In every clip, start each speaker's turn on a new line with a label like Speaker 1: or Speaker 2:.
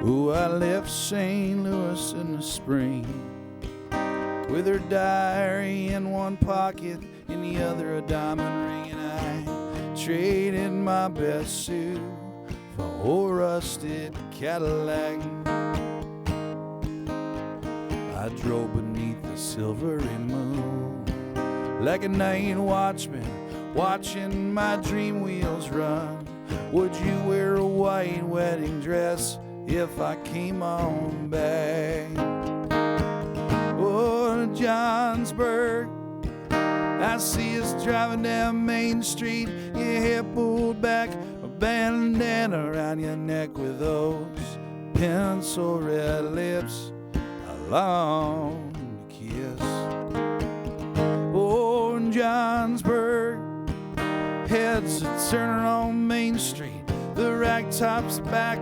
Speaker 1: Oh, I left St. Louis in the spring with her diary in one pocket, in the other a diamond ring, and I traded my best suit for an old rusted Cadillac. I drove beneath the silvery moon like a night watchman watching my dream wheels run. Would you wear a white wedding dress if I came on back? Oh, Johnsburg, I see us driving down Main Street, your hair pulled back, a bandana around your neck with those pencil red lips I long to kiss. Oh, Johnsburg, heads are turning on Main Street, the ragtop's back,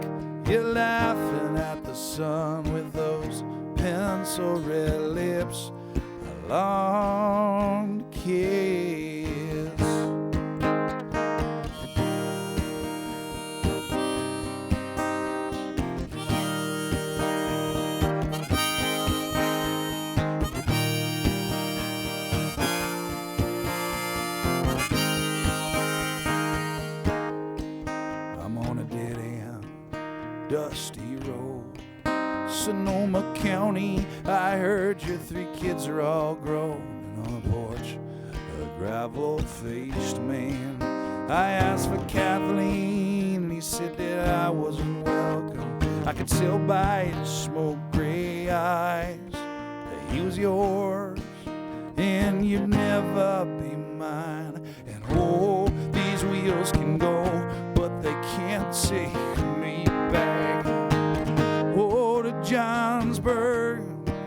Speaker 1: you're laughing at the sun with those pencil red lips I long to kiss. I'm on a dead end, dusty road, Sonoma County. I heard your 3 kids are all grown. And on the porch, a gravel-faced man, I asked for Kathleen, and he said that I wasn't welcome. I could tell by his smoke-gray eyes that he was yours, and you'd never be mine. And oh, these wheels can go, but they can't take me back. Oh, to Johnsburg,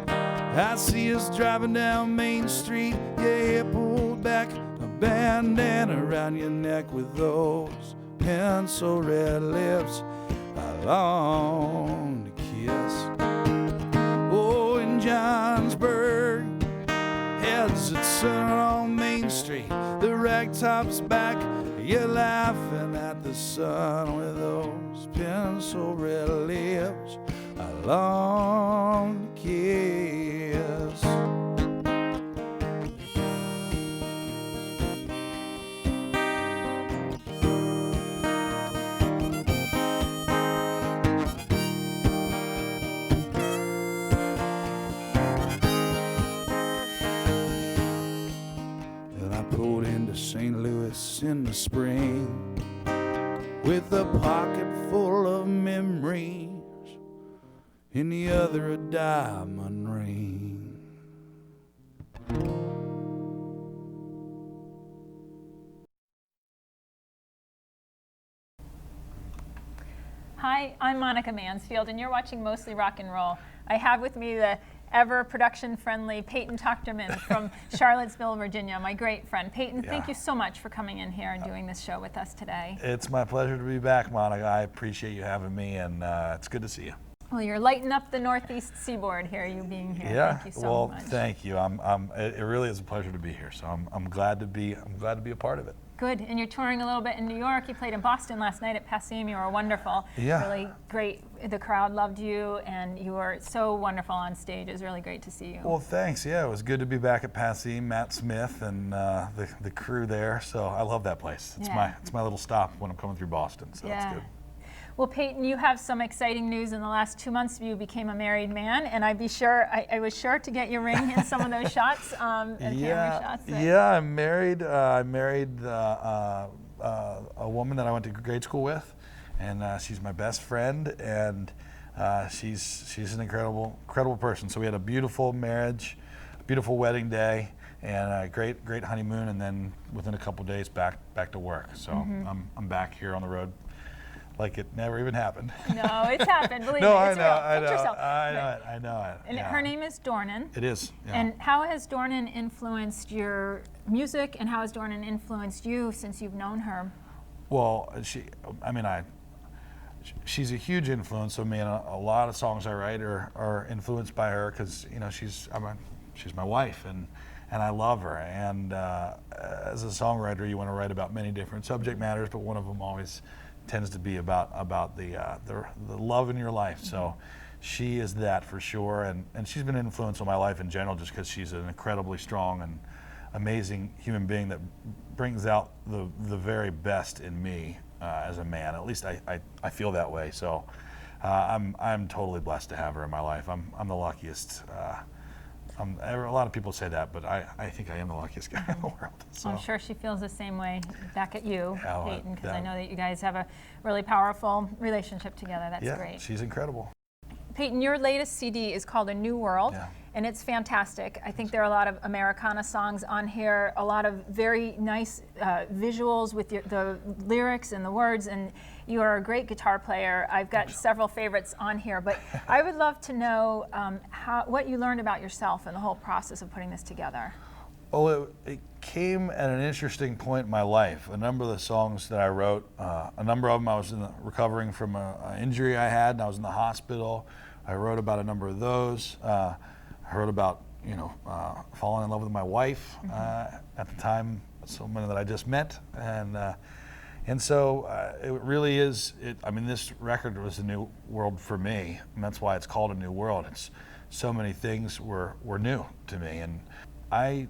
Speaker 1: I see us driving down Main Street, your hair pulled back, a bandana around your neck with those pencil red lips I long to kiss. Oh, in Johnsburg, heads are turning on Main Street, the ragtop's back, you're laughing at the sun with those pencil red lips I long to kiss. And I pulled into St. Louis in the spring with a pocket full of memories, in the other a diamond ring.
Speaker 2: Hi, I'm Monica Mansfield, and you're watching Mostly Rock and Roll. I have with me the ever production-friendly Peyton Tochterman from Charlottesville, Virginia, my great friend. Peyton, thank you so much for coming in here and doing this show with us today.
Speaker 3: It's my pleasure to be back, Monica. I appreciate you having me, and it's good to see you.
Speaker 2: Well, you're lighting up the Northeast Seaboard here, you being here.
Speaker 3: Yeah,
Speaker 2: thank you so much.
Speaker 3: Well, thank you. It really is a pleasure to be here. So I'm glad to be a part of it.
Speaker 2: Good, and you're touring a little bit in New York. You played in Boston last night at Passim. You were wonderful.
Speaker 3: Yeah.
Speaker 2: Really great. The crowd loved you, and you were so wonderful on stage. It was really great to see you.
Speaker 3: Well, thanks. Yeah, it was good to be back at Passim, Matt Smith, and the crew there. So I love that place. It's my little stop when I'm coming through Boston. So it's good.
Speaker 2: Well, Peyton, you have some exciting news. In the last 2 months, you became a married man, and I was sure to get your ring in some of those shots, camera shots.
Speaker 3: Yeah, I'm married. I married a woman that I went to grade school with, and she's my best friend, and she's an incredible person. So we had a beautiful marriage, a beautiful wedding day, and a great honeymoon, and then within a couple days back to work. So I'm back here on the road like it never even happened.
Speaker 2: No, it's happened. Believe
Speaker 3: me,
Speaker 2: it's real.
Speaker 3: I know it.
Speaker 2: And her name is Dornan.
Speaker 3: It is. Yeah.
Speaker 2: And how has Dornan influenced your music, and how has Dornan influenced you since you've known her?
Speaker 3: Well, she's a huge influence on me, and a lot of songs I write are influenced by her because she's my wife, and I love her. And as a songwriter, you want to write about many different subject matters, but one of them always tends to be about the love in your life. So she is that for sure, and she's been an influence on my life in general just because she's an incredibly strong and amazing human being that brings out the very best in me as a man. At least I feel that way. So I'm totally blessed to have her in my life. I'm the luckiest. A lot of people say that, but I think I am the luckiest guy in the world. So.
Speaker 2: I'm sure she feels the same way back at you,
Speaker 3: Yeah,
Speaker 2: Peyton, because
Speaker 3: yeah.
Speaker 2: I know that you guys have a really powerful relationship together. That's
Speaker 3: Yeah,
Speaker 2: great.
Speaker 3: she's incredible.
Speaker 2: Peyton, your latest CD is called A New World,
Speaker 3: Yeah.
Speaker 2: and it's fantastic. I think there are a lot of Americana songs on here, a lot of very nice visuals with the lyrics and the words, and you are a great guitar player. I've got several favorites on here, but I would love to know what you learned about yourself in the whole process of putting this together.
Speaker 3: Well, it came at an interesting point in my life. A number of the songs that I wrote, a number of them I was recovering from an injury I had, and I was in the hospital. I wrote about a number of those. I wrote about, falling in love with my wife at the time, someone that I just met, and so it really is. This record was a new world for me, and that's why it's called A New World. It's so many things were new to me, and I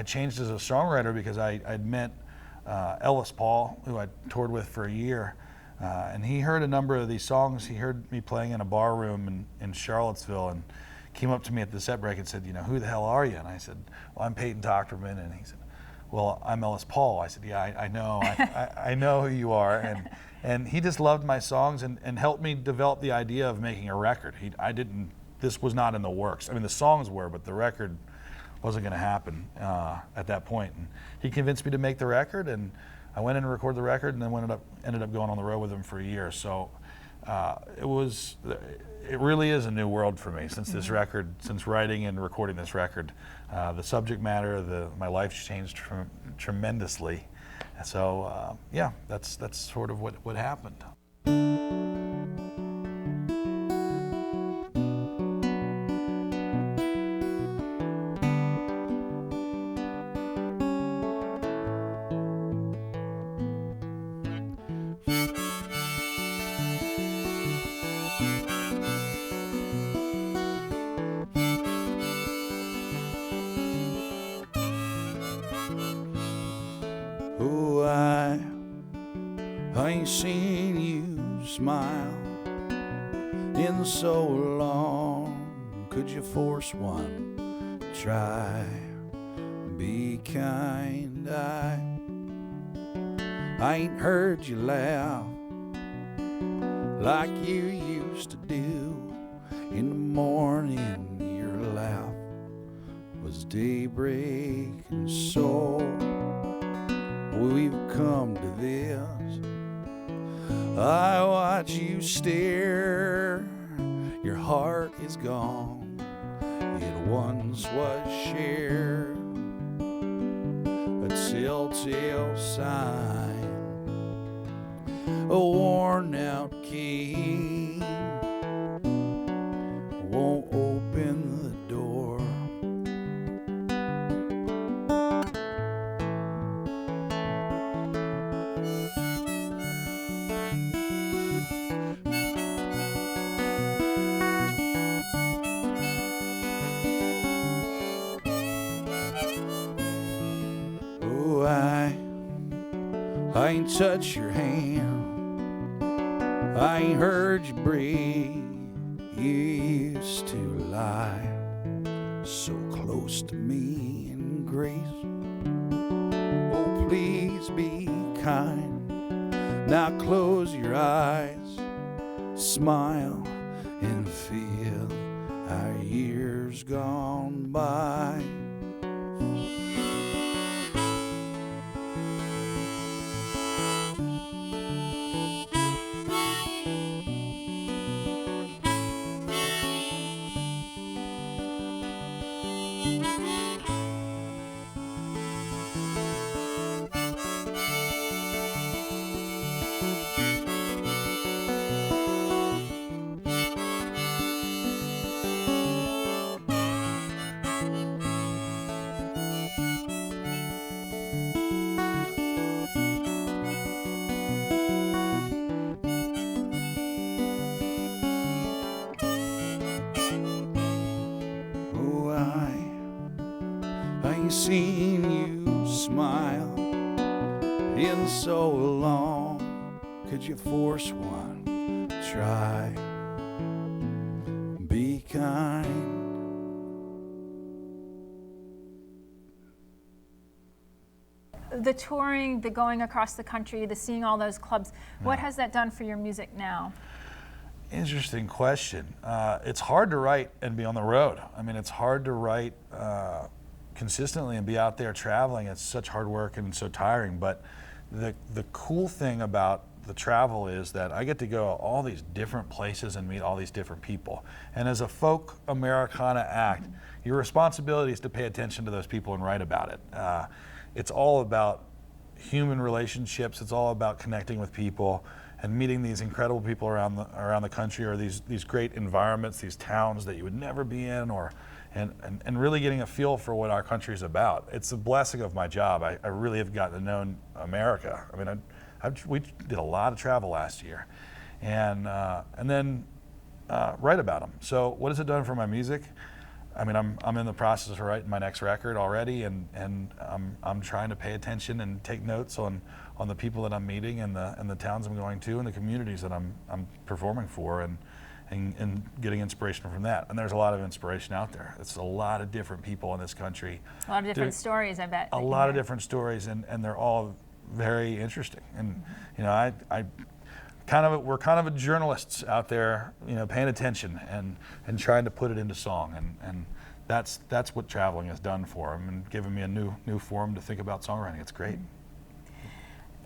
Speaker 3: changed as a songwriter because I'd met Ellis Paul, who I toured with for a year, and he heard a number of these songs. He heard me playing in a bar room in Charlottesvile, and came up to me at the set break and said, who the hell are you? And I said, well, I'm Peyton Tochterman. And he said, well, I'm Ellis Paul. I said, yeah, I know. I know who you are. And he just loved my songs and helped me develop the idea of making a record. This was not in the works. The songs were, but the record wasn't going to happen at that point. And he convinced me to make the record, and I went in and recorded the record, and then ended up going on the road with him for a year. So it really is a new world for me since this record, since writing and recording this record. The subject matter, my life's changed tremendously. So yeah, that's sort of what happened.
Speaker 1: Oh, I ain't seen you smile in so long. Could you force one? Try, be kind. I ain't heard you laugh like you used to do. In the morning, your laugh was daybreak, and so we've come to this. I watch you stare, your heart is gone. It once was shared, a telltale sign, a worn out key won't open the door. I ain't touched your hand, I ain't heard you breathe. You used to lie so close to me in grace. Oh, please be kind. Now close your eyes, smile and feel our years gone by. ain't seen you smile in so long. Could you force one? Try, be kind.
Speaker 2: The touring, the going across the country, the seeing all those clubs, what has that done for your music now?
Speaker 3: Interesting question. It's hard to write and be on the road. I mean, it's hard to write consistently and be out there traveling. It's such hard work and so tiring. But the cool thing about the travel is that I get to go all these different places and meet all these different people. And as a folk Americana act, your responsibility is to pay attention to those people and write about it. It's all about human relationships. It's all about connecting with people and meeting these incredible people around the country, or these great environments, these towns that you would never be in, and really getting a feel for what our country is about. It's a blessing of my job. I really have gotten to know America. I mean, we did a lot of travel last year, and then write about them. So what has it done for my music? I mean, I'm in the process of writing my next record already, and I'm trying to pay attention and take notes on the people that I'm meeting and the towns I'm going to and the communities that I'm performing for, and getting inspiration from that. And there's a lot of inspiration out there. It's a lot of different people in this country.
Speaker 2: A lot of different stories, I bet.
Speaker 3: A lot of different stories, and they're all very interesting. And you know, we're kind of journalists out there, you know, paying attention and trying to put it into song, and that's what traveling has done for them and given me a new forum to think about songwriting. It's great.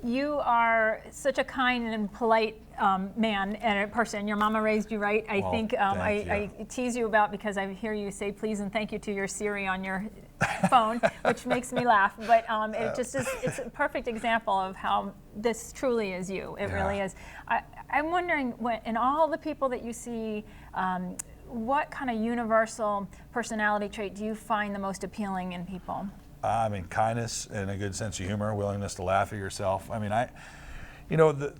Speaker 2: You are such a kind and polite man and a person. Your mama raised you right. I think I tease you about, because I hear you say please and thank you to your Siri on your phone, which makes me laugh. But it just is—it's a perfect example of how this truly is you. It really is. I'm wondering, in all the people that you see, what kind of universal personality trait do you find the most appealing in people?
Speaker 3: I mean, kindness and a good sense of humor, willingness to laugh at yourself. I mean,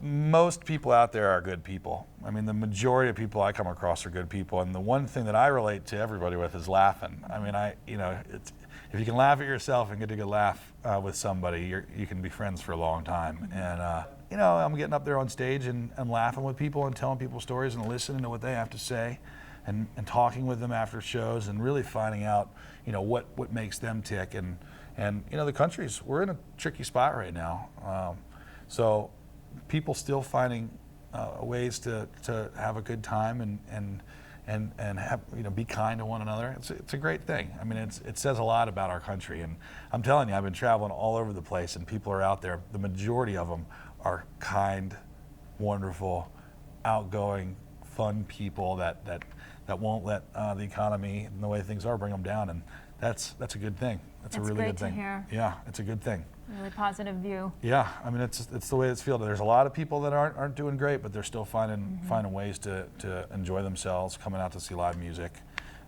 Speaker 3: most people out there are good people. I mean, the majority of people I come across are good people, and the one thing that I relate to everybody with is laughing. I mean, if you can laugh at yourself and get a good laugh with somebody, you can be friends for a long time. And I'm getting up there on stage and laughing with people and telling people stories and listening to what they have to say, and talking with them after shows and really finding out, what makes them tick. And the we're in a tricky spot right now. So people still finding ways to have a good time and have, be kind to one another. It's a great thing. I mean, it says a lot about our country. And I'm telling you, I've been traveling all over the place, and people are out there. The majority of them are kind, wonderful, outgoing, fun people that won't let the economy and the way things are bring them down. And that's a good thing. That's a really good thing.
Speaker 2: Great to hear.
Speaker 3: Yeah, it's a good thing.
Speaker 2: Really positive view.
Speaker 3: Yeah, I mean, it's the way it's feels. There's a lot of people that aren't doing great, but they're still finding ways to enjoy themselves, coming out to see live music,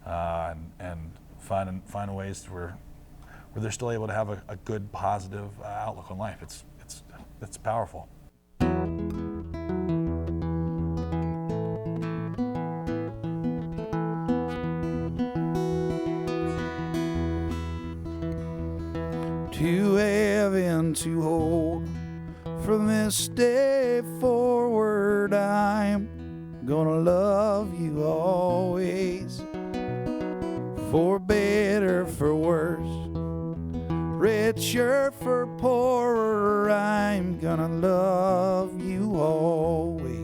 Speaker 3: and finding ways where they're still able to have a good, positive outlook on life. It's powerful.
Speaker 1: To have and to hold, from this day forward I'm gonna love you always, for better, for worse, richer, for poorer, I'm gonna love you always,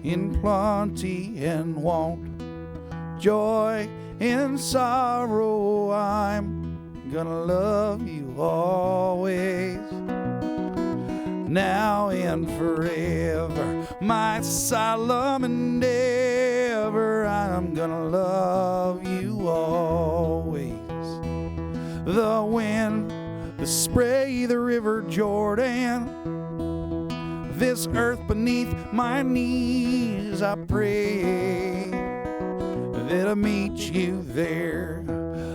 Speaker 1: in plenty and want, joy and sorrow, I'm gonna love you always, now and forever, my solemn endeavor, I'm gonna love you always. The wind, the spray, the river Jordan, this earth beneath my knees, I pray that I meet you there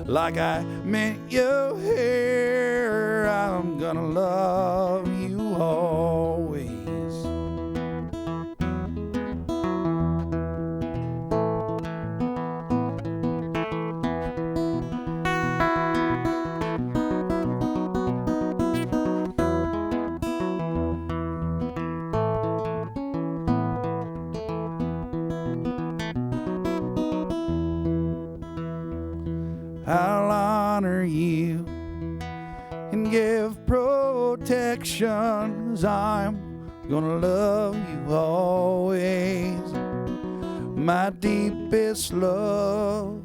Speaker 1: like I met you here. I'm gonna love you always. honor you and give protection, 'cause I'm gonna love you always. My deepest love,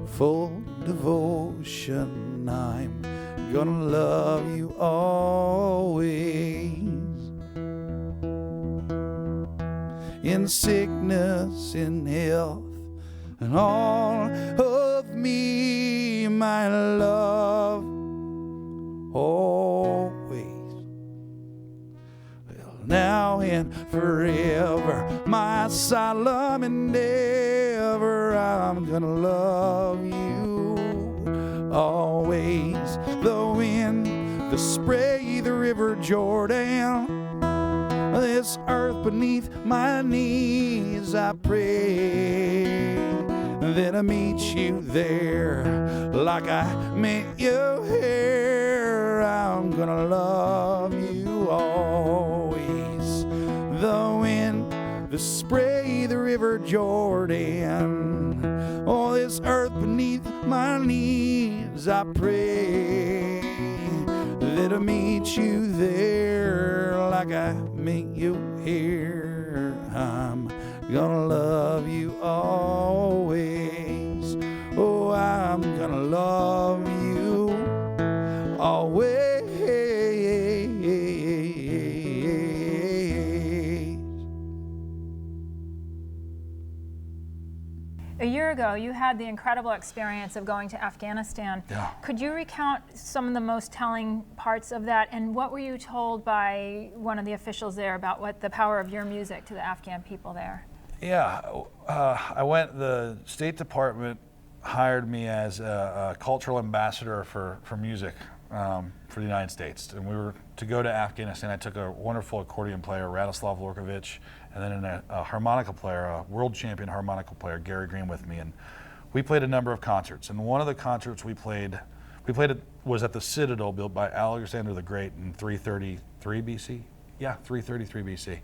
Speaker 1: full devotion, I'm gonna love you always. In sickness, in health, and all of me, my love, always. Well, now and forever, my solemn endeavor, I'm gonna love you always. The wind, the spray, the river Jordan, this earth beneath my knees, I pray that I meet you there like I met you here. I'm gonna love you always. The wind, the spray, the river Jordan, oh, this earth beneath my knees, I pray that I meet you there like I meet you here. I'm gonna love you always. Oh, I'm gonna love you always.
Speaker 2: A year ago, you had the incredible experience of going to Afghanistan.
Speaker 3: Yeah.
Speaker 2: Could you recount some of the most telling parts of that, and what were you told by one of the officials there about what the power of your music to the Afghan people there?
Speaker 3: Yeah, I went, the State Department hired me as a cultural ambassador for music for the United States. And we were to go to Afghanistan. I took a wonderful accordion player, Radoslav Lorkovich, and then a harmonica player, a world champion harmonica player, Gary Green, with me. And we played a number of concerts. And one of the concerts we played it was at the Citadel, built by Alexander the Great in 333 BC. Yeah, 333 BC.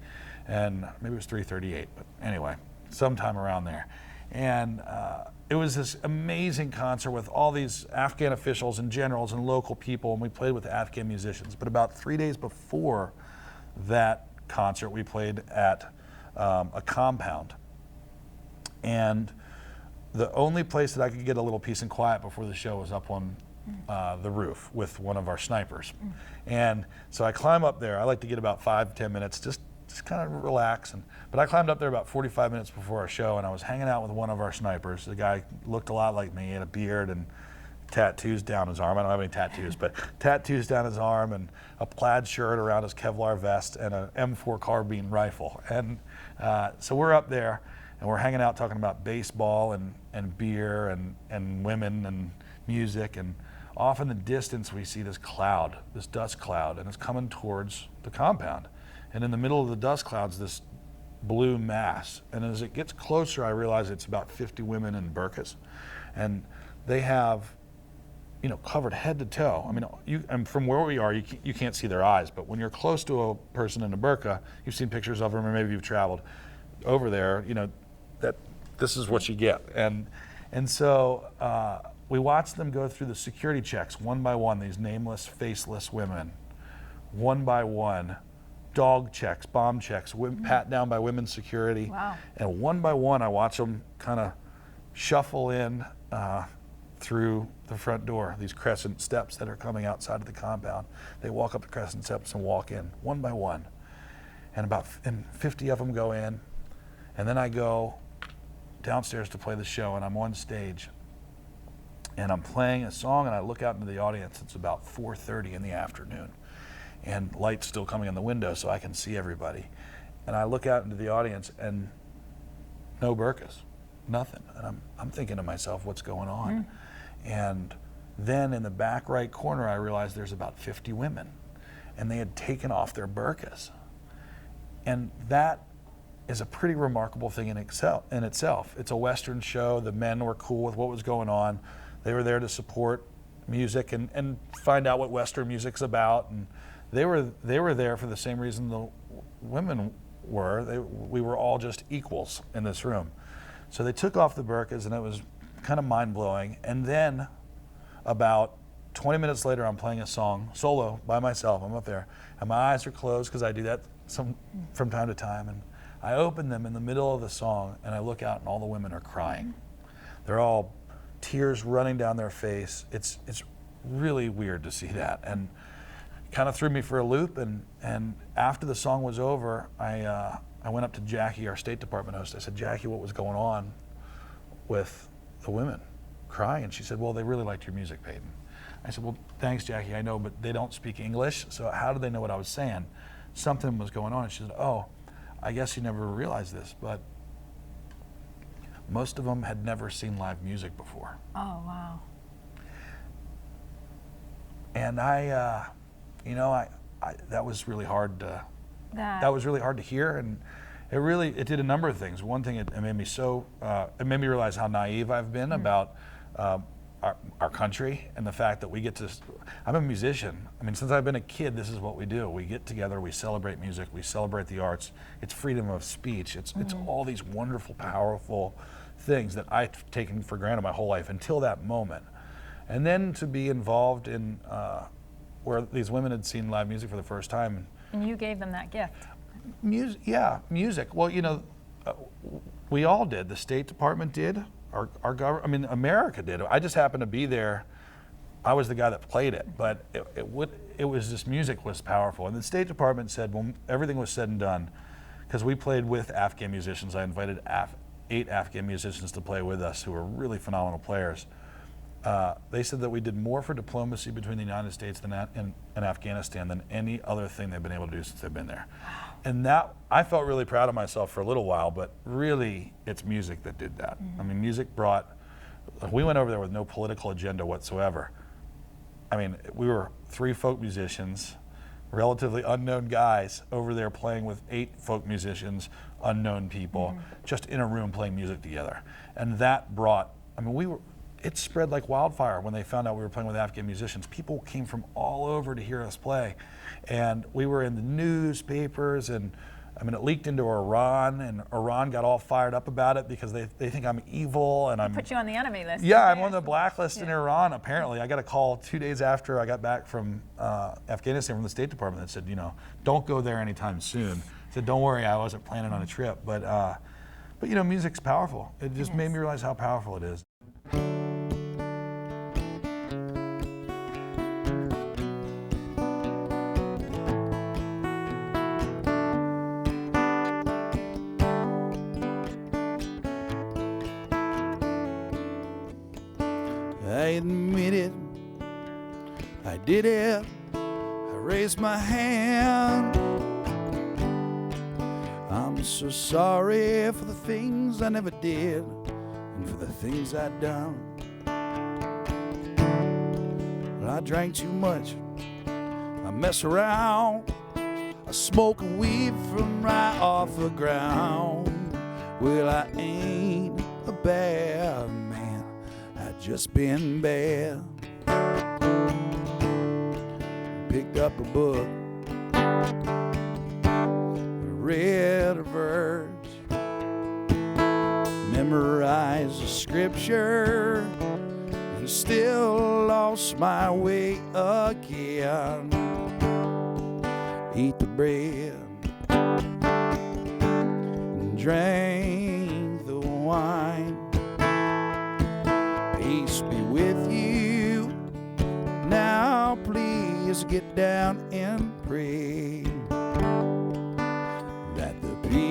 Speaker 3: And maybe it was 338, but anyway, sometime around there. And it was this amazing concert with all these Afghan officials and generals and local people, and we played with Afghan musicians. But about 3 days before that concert, we played at a compound. And the only place that I could get a little peace and quiet before the show was up on the roof with one of our snipers. And so I climb up there. I like to get about 5 to 10 minutes, just kind of relax. But I climbed up there about 45 minutes before our show, and I was hanging out with one of our snipers. The guy looked a lot like me. He had a beard and tattoos down his arm. I don't have any tattoos, but tattoos down his arm and a plaid shirt around his Kevlar vest and an M4 carbine rifle. And so we're up there, and we're hanging out talking about baseball and beer and women and music. And off in the distance, we see this cloud, this dust cloud, and it's coming towards the compound. And in the middle of the dust clouds, this blue mass. And as it gets closer, I realize it's about 50 women in burqas. And they have, covered head to toe. I mean, and from where we are, you can't see their eyes. But when you're close to a person in a burqa, you've seen pictures of them, or maybe you've traveled over there, that this is what you get. And so we watched them go through the security checks one by one, these nameless, faceless women, one by one. Dog checks, bomb checks, pat down by women's security.
Speaker 2: Wow.
Speaker 3: And one by one, I watch them kind of shuffle in through the front door, these crescent steps that are coming outside of the compound. They walk up the crescent steps and walk in, one by one. And 50 of them go in. And then I go downstairs to play the show, and I'm on stage. And I'm playing a song, and I look out into the audience. It's about 4:30 in the afternoon. And light's still coming in the window so I can see everybody. And I look out into the audience and no burqas, nothing. And I'm thinking to myself, what's going on? And then in the back right corner, I realized there's about 50 women, and they had taken off their burqas. And that is a pretty remarkable thing in itself. It's a Western show. The men were cool with what was going on. They were there to support music and find out what Western music's about. And they were there for the same reason the women were. We were all just equals in this room. So they took off the burqas, and it was kind of mind-blowing. And then About 20 minutes later, I'm playing a song solo by myself. I'm up there, and my eyes are closed because I do that from time to time. And I open them in the middle of the song, and I look out, and all the women are crying. They're all tears running down their face. It's really weird to see that, and kind of threw me for a loop. And after the song was over, I went up to Jackie, our State Department host. I said, Jackie, what was going on with the women crying? And she said, well, they really liked your music, Peyton. I said, well, thanks, Jackie, I know, but they don't speak English, so how did they know what I was saying? Something was going on. And she said, oh, I guess you never realized this, but most of them had never seen live music before.
Speaker 2: Oh, wow.
Speaker 3: And I that was really hard to, that was really hard to hear, and it did a number of things. One thing, it made me realize how naive I've been about our country, and the fact that we get to, I'm a musician. I mean, since I've been a kid, this is what we do. We get together, we celebrate music, we celebrate the arts. It's freedom of speech. It's all these wonderful, powerful things that I've taken for granted my whole life until that moment. And then to be involved in where these women had seen live music for the first time.
Speaker 2: And you gave them that gift.
Speaker 3: Music. Well, we all did. The State Department did. Our government, I mean, America did. I just happened to be there. I was the guy that played it, but it was just, music was powerful. And the State Department said, when everything was said and done, because we played with Afghan musicians, I invited 8 Afghan musicians to play with us who were really phenomenal players. They said that we did more for diplomacy between the United States and Afghanistan than any other thing they've been able to do since they've been there. And that, I felt really proud of myself for a little while, but really it's music that did that. I mean, music brought, we went over there with no political agenda whatsoever. I mean, we were 3 folk musicians, relatively unknown guys, over there playing with 8 folk musicians, unknown people, just in a room playing music together. And that brought, I mean, it spread like wildfire when they found out we were playing with Afghan musicians. People came from all over to hear us play. And we were in the newspapers, and I mean, it leaked into Iran, and Iran got all fired up about it because they think I'm evil, and I'm—
Speaker 2: Put you on the enemy list.
Speaker 3: Yeah, I'm on the blacklist in Iran, apparently. I got a call 2 days after I got back from Afghanistan from the State Department that said, don't go there anytime soon. I said, don't worry, I wasn't planning on a trip. But music's powerful. It just made me realize how powerful it is.
Speaker 1: I admit it, I did it, I raised my hand. I'm so sorry for the things I never did and for the things I'd done. Well, I drank too much, I mess around, I smoke weed from right off the ground. Well, I ain't a bad man, I just been bad. Picked up a book, read a verse, memorized a scripture, and still lost my way again. Eat the bread and drank the wine. Peace be with you. Now please get down and pray that the peace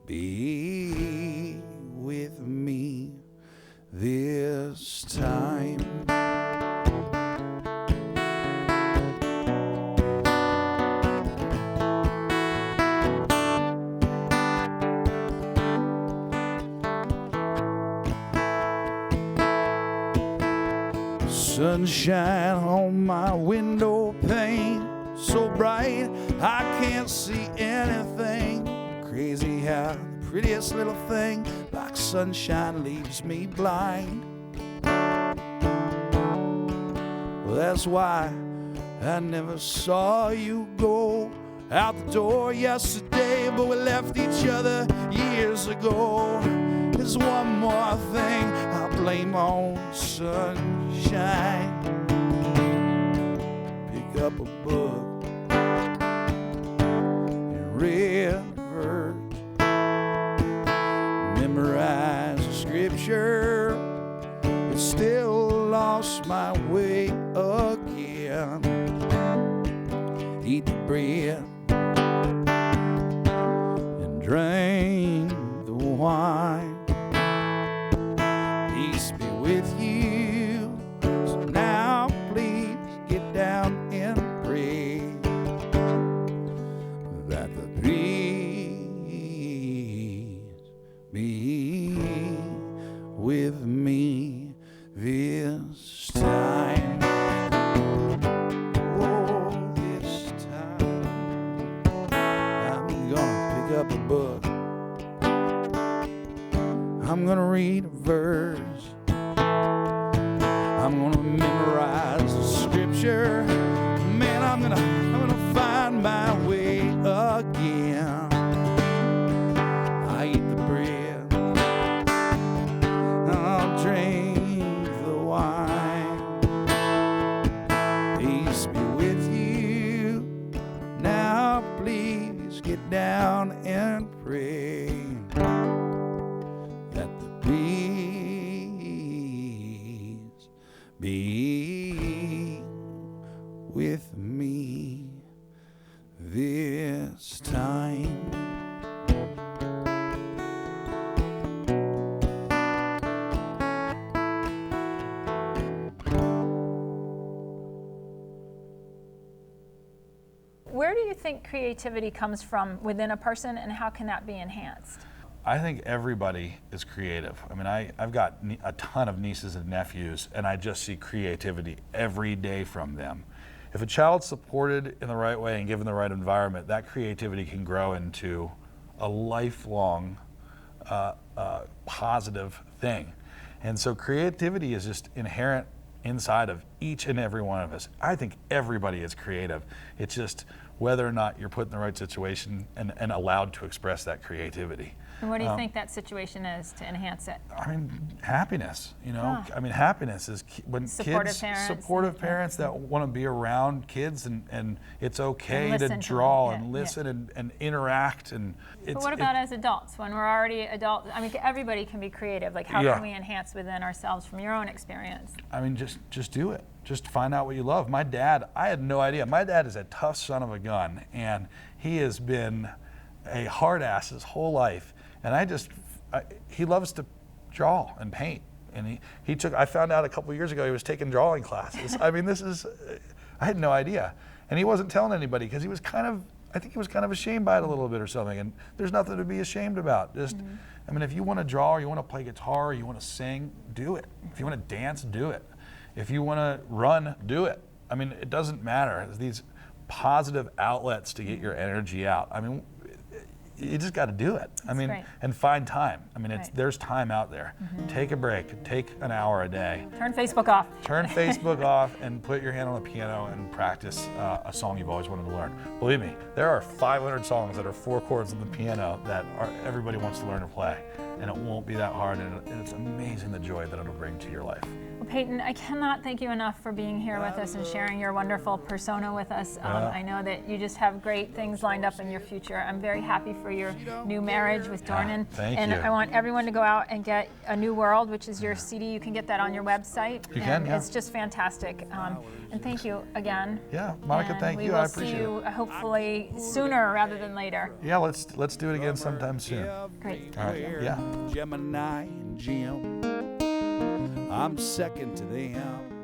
Speaker 1: be with me this time. Sunshine on my window pane, so bright I can't see anything. Crazy how the prettiest little thing like sunshine leaves me blind. Well, that's why I never saw you go out the door yesterday, but we left each other years ago. There's one more thing I flame on sunshine. Pick up a book and read a verse. Memorize the scripture, but still lost my way again. Eat the bread and drink the wine. Peace be with you. So now please get down and pray that the peace be with me this time. Oh, this time I'm gonna pick up a book. I'm gonna read a verse. I'm gonna memorize the scripture. Man, I'm gonna find my way again. I eat the bread, I'll drink the wine. Peace be with you. Now please get down and pray that the peace be with me this time.
Speaker 2: Where do you think creativity comes from within a person, and how can that be enhanced?
Speaker 3: I think everybody is creative. I mean, I've got a ton of nieces and nephews, and I just see creativity every day from them. If a child's supported in the right way and given the right environment, that creativity can grow into a lifelong positive thing. And so creativity is just inherent inside of each and every one of us. I think everybody is creative. It's just whether or not you're put in the right situation and allowed to express that creativity.
Speaker 2: And what do you think that situation is to enhance it?
Speaker 3: I mean, happiness, you know. I mean, happiness is when
Speaker 2: Supportive
Speaker 3: kids,
Speaker 2: parents.
Speaker 3: supportive parents that want to be around kids, and it's okay
Speaker 2: And
Speaker 3: to
Speaker 2: listen to
Speaker 3: draw
Speaker 2: them,
Speaker 3: and
Speaker 2: yeah.
Speaker 3: listen and interact. And it's,
Speaker 2: But what about as adults, when we're already adults? I mean, everybody can be creative. Like, how
Speaker 3: Yeah.
Speaker 2: can we enhance within ourselves from your own experience?
Speaker 3: I mean, just do it. Just find out what you love. My dad, I had no idea. My dad is a tough son of a gun, and he has been a hard ass his whole life. And he loves to draw and paint. And I found out a couple years ago he was taking drawing classes. I mean, I had no idea. And he wasn't telling anybody because I think he was kind of ashamed by it a little bit or something. And there's nothing to be ashamed about. I mean, if you want to draw or you want to play guitar or you want to sing, do it. If you want to dance, do it. If you want to run, do it. I mean, it doesn't matter. There's these positive outlets to get your energy out. I mean, you just got to do it. I mean,
Speaker 2: great.
Speaker 3: and find time. I mean,
Speaker 2: Right.
Speaker 3: there's time out there. Take a break. Take an hour a day.
Speaker 2: Turn Facebook off.
Speaker 3: Turn Facebook off and put your hand on the piano and practice a song you've always wanted to learn. Believe me, there are 500 songs that are 4 chords on the piano that everybody wants to learn to play, and it won't be that hard. And it's amazing the joy that it'll bring to your life.
Speaker 2: Well, Peyton, I cannot thank you enough for being here with us and sharing your wonderful persona with us. I know that you just have great things lined up in your future. I'm very happy for your new marriage with Dornan.
Speaker 3: Thank
Speaker 2: and
Speaker 3: you.
Speaker 2: I want everyone to go out and get A New World, which is your CD. You can get that on your website.
Speaker 3: You can, yeah.
Speaker 2: It's just fantastic. And thank you again.
Speaker 3: Yeah, Monica,
Speaker 2: And
Speaker 3: thank you.
Speaker 2: We
Speaker 3: I
Speaker 2: will see
Speaker 3: appreciate
Speaker 2: you
Speaker 3: it.
Speaker 2: hopefully sooner rather than later.
Speaker 3: Yeah, let's do it again sometime soon.
Speaker 2: Great.
Speaker 3: All right. Yeah.
Speaker 1: Gemini and Jim, I'm second to them.